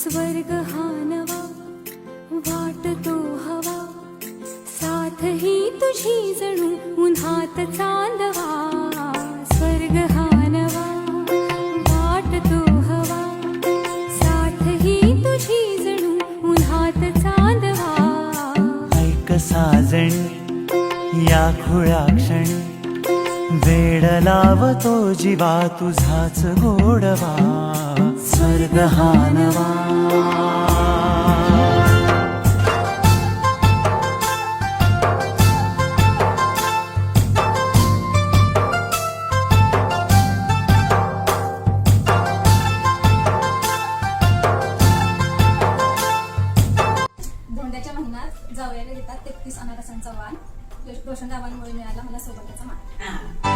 स्वर्ग हा नवा वाटतो हवा, साथ ही तुझी जणू उन्हात चांदवा. स्वर्ग हा नवा वाटतो हवा, साथ ही तुझी जणू उन्हात चांदवा. ऐक साजणी या खुळ्या क्षणी, वेड लावतो जीवा तुझाच गोडवा. स्वर्ग हा नवा. धोंड्याच्या महिन्यात जावयाला देतात 33 अनारसांचा वाण. रोशन गावांमुळे मिळाला मला सौभाग्याचा मान.